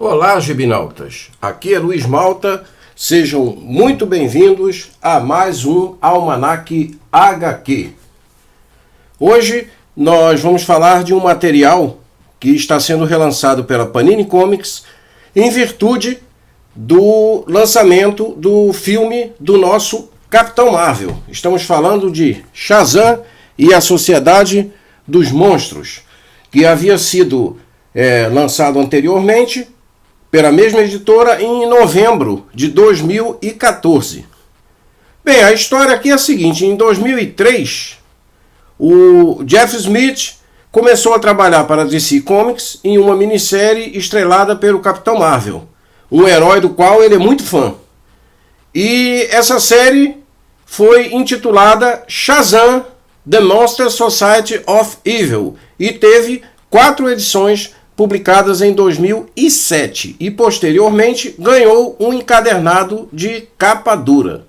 Olá, gibinautas! Aqui é Luiz Malta, sejam muito bem-vindos a mais um Almanac HQ. Hoje nós vamos falar de um material que está sendo relançado pela Panini Comics em virtude do lançamento do filme do nosso Capitão Marvel. Estamos falando de Shazam e a Sociedade dos Monstros, que havia sido lançado anteriormente pela mesma editora em novembro de 2014. Bem, a história aqui é a seguinte: em 2003, o Jeff Smith começou a trabalhar para a DC Comics em uma minissérie estrelada pelo Capitão Marvel, um herói do qual ele é muito fã. E essa série foi intitulada Shazam: The Monster Society of Evil e teve 4 edições publicadas em 2007 e posteriormente ganhou um encadernado de capa dura.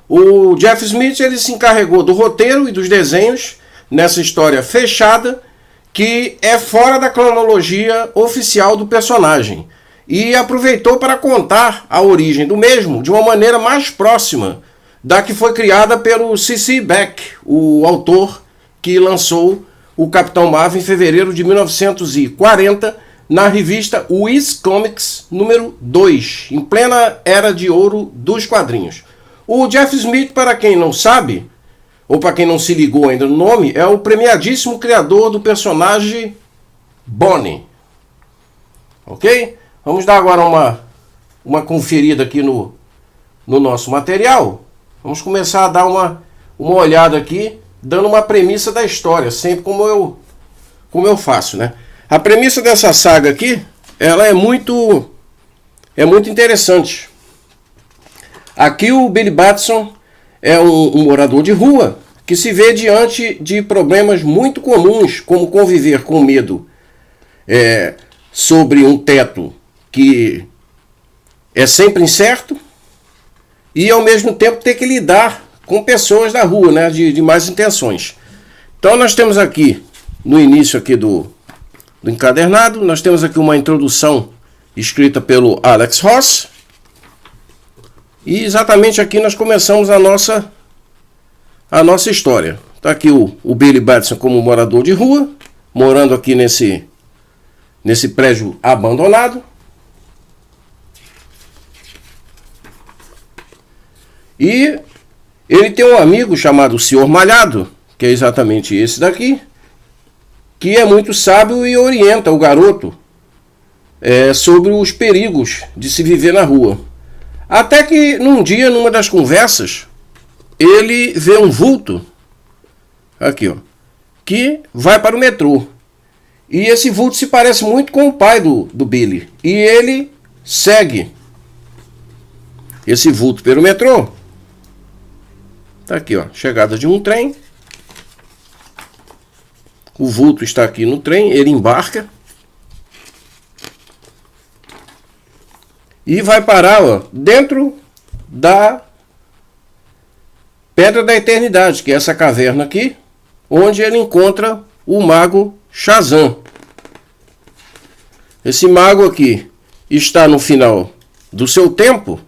O Jeff Smith ele se encarregou do roteiro e dos desenhos nessa história fechada que é fora da cronologia oficial do personagem e aproveitou para contar a origem do mesmo de uma maneira mais próxima da que foi criada pelo C.C. Beck, o autor que lançou o Capitão Marvel em fevereiro de 1940 na revista Whiz Comics número 2, em plena era de ouro dos quadrinhos. O Jeff Smith, para quem não sabe, ou para quem não se ligou ainda no nome, é o premiadíssimo criador do personagem Bonnie. Ok? Vamos dar agora uma conferida aqui no nosso material. Vamos começar a dar uma olhada aqui, dando uma premissa da história, sempre como eu faço, né? A premissa dessa saga aqui, ela é muito interessante. Aqui o Billy Batson é um morador de rua que se vê diante de problemas muito comuns, como conviver com medo sobre um teto que é sempre incerto e ao mesmo tempo ter que lidar com pessoas da rua, né, de más intenções. Então nós temos aqui, no início aqui do encadernado, nós temos aqui uma introdução escrita pelo Alex Ross. E exatamente aqui nós começamos a nossa história. Está aqui o Billy Batson como morador de rua, morando aqui nesse prédio abandonado. E ele tem um amigo chamado Sr. Malhado, que é exatamente esse daqui, que é muito sábio e orienta o garoto sobre os perigos de se viver na rua. Até que num dia, numa das conversas, ele vê um vulto, aqui ó, que vai para o metrô. E esse vulto se parece muito com o pai do Billy. E ele segue esse vulto pelo metrô. Está aqui, ó, chegada de um trem. O vulto está aqui no trem, ele embarca. E vai parar, ó, dentro da Pedra da Eternidade, que é essa caverna aqui, onde ele encontra o mago Shazam. Esse mago aqui está no final do seu tempo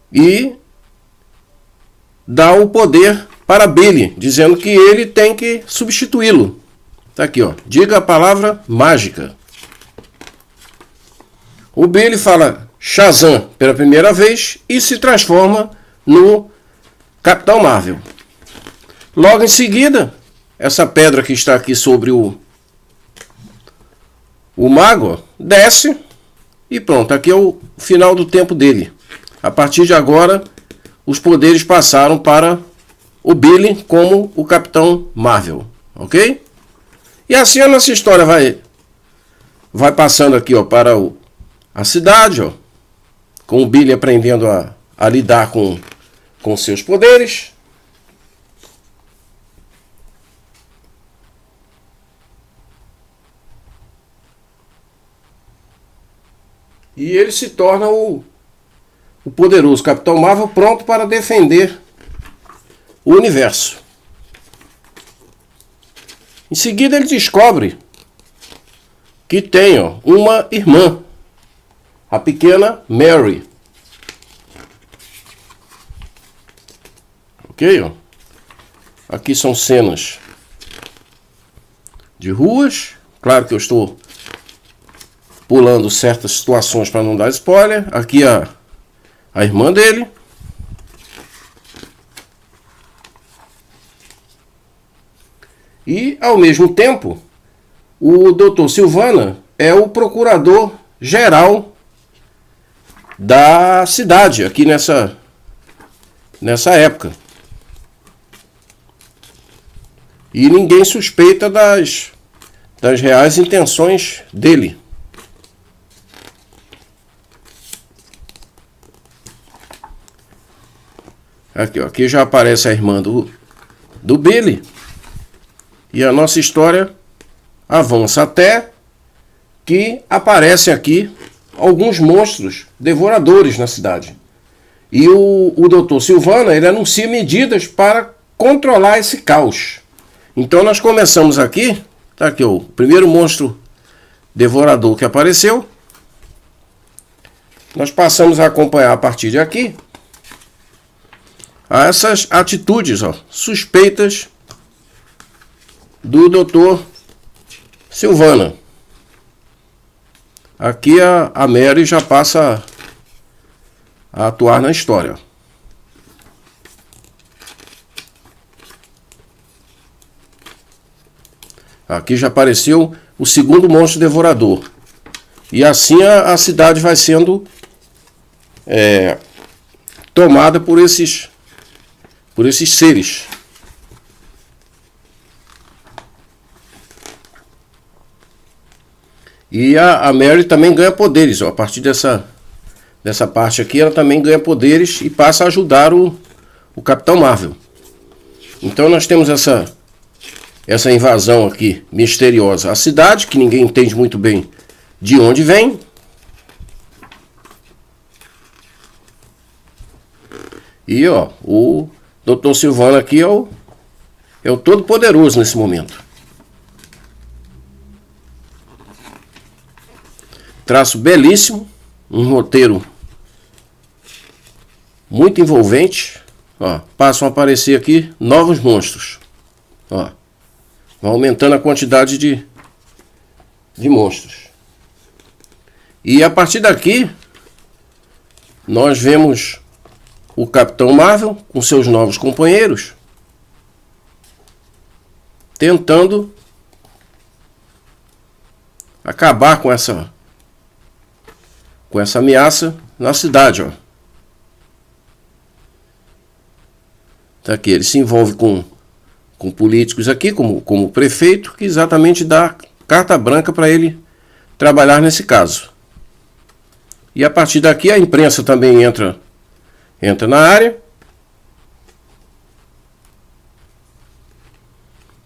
e dá o poder para Billy, dizendo que ele tem que substituí-lo. Tá aqui, ó. Diga a palavra mágica. O Billy fala Shazam pela primeira vez e se transforma no Capitão Marvel. Logo em seguida, essa pedra que está aqui sobre o mago, ó, desce e pronto. Aqui é o final do tempo dele. A partir de agora, os poderes passaram para o Billy como o Capitão Marvel, ok? E assim a nossa história vai passando aqui, ó, para a cidade, ó, com o Billy aprendendo a lidar com seus poderes. E ele se torna o poderoso Capitão Marvel, pronto para defender o universo. Em seguida ele descobre que tem, ó, uma irmã a pequena Mary. Ok? Ó. Aqui são cenas de ruas. Claro que eu estou pulando certas situações para não dar spoiler. Aqui a irmã dele. E, ao mesmo tempo, o Dr. Sylvana é o procurador-geral da cidade, aqui nessa época. E ninguém suspeita das reais intenções dele. Aqui, ó, aqui já aparece a irmã do Billy. E a nossa história avança até que aparecem aqui alguns monstros devoradores na cidade. E o Dr. Sylvana, ele anuncia medidas para controlar esse caos. Então nós começamos aqui, tá aqui o primeiro monstro devorador que apareceu. Nós passamos a acompanhar a partir de aqui essas atitudes, ó, suspeitas do Dr. Sylvana. Aqui a Mary já passa a atuar na história. Aqui já apareceu o segundo monstro devorador. E assim a cidade vai sendo tomada por esses seres. E a Mary também ganha poderes, ó. A partir dessa parte aqui, ela também ganha poderes e passa a ajudar o Capitão Marvel. Então nós temos essa invasão aqui misteriosa à cidade, que ninguém entende muito bem de onde vem. E ó, o Dr. Sylvana aqui é o todo-poderoso nesse momento. Traço belíssimo, um roteiro muito envolvente. Ó, passam a aparecer aqui novos monstros. Ó, vai aumentando a quantidade de monstros. E a partir daqui, nós vemos o Capitão Marvel com seus novos companheiros tentando acabar com essa ameaça na cidade, ó. Tá aqui, ele se envolve com políticos aqui, como o prefeito, que exatamente dá carta branca para ele trabalhar nesse caso. E a partir daqui a imprensa também entra na área.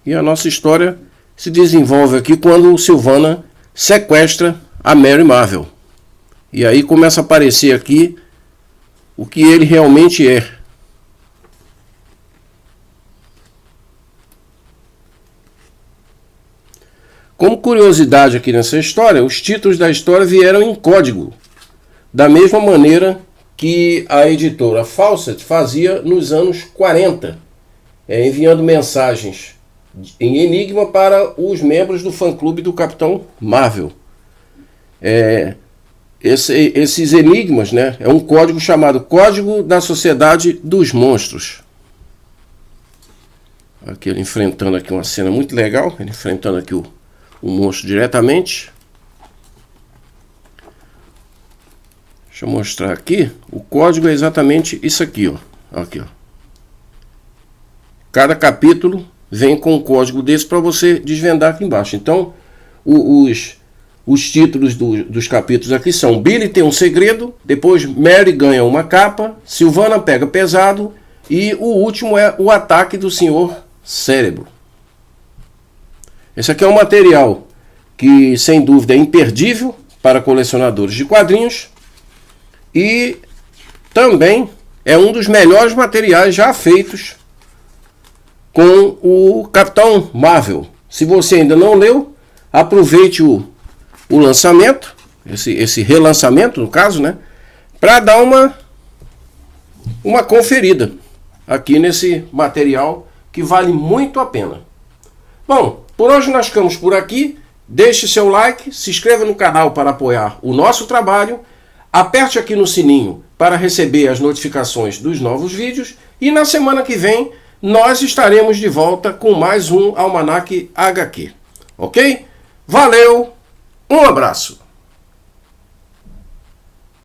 E a nossa história se desenvolve aqui quando o Sylvana sequestra a Mary Marvel. E aí começa a aparecer aqui o que ele realmente é. Como curiosidade aqui nessa história, os títulos da história vieram em código, da mesma maneira que a editora Fawcett fazia nos anos 40, enviando mensagens em enigma para os membros do fã-clube do Capitão Marvel. Esses enigmas, né, é um código chamado Código da Sociedade dos Monstros. Aqui ele enfrentando aqui uma cena muito legal, ele enfrentando aqui o monstro diretamente. Deixa eu mostrar aqui. O código é exatamente isso aqui, ó. Aqui, ó. Cada capítulo vem com um código desse para você desvendar aqui embaixo. Então, os títulos dos capítulos aqui são: Billy tem um segredo, depois Mary ganha uma capa, Sylvana pega pesado e o último é o ataque do Senhor Cérebro. Esse aqui é um material que, sem dúvida, é imperdível para colecionadores de quadrinhos e também é um dos melhores materiais já feitos com o Capitão Marvel. Se você ainda não leu, aproveite o lançamento esse relançamento, no caso, né? Para dar uma conferida aqui nesse material que vale muito a pena. Bom, por hoje nós ficamos por aqui. Deixe seu like, se inscreva no canal para apoiar o nosso trabalho, aperte aqui no sininho para receber as notificações dos novos vídeos e na semana que vem nós estaremos de volta com mais um Almanac HQ. Ok? Valeu, um abraço!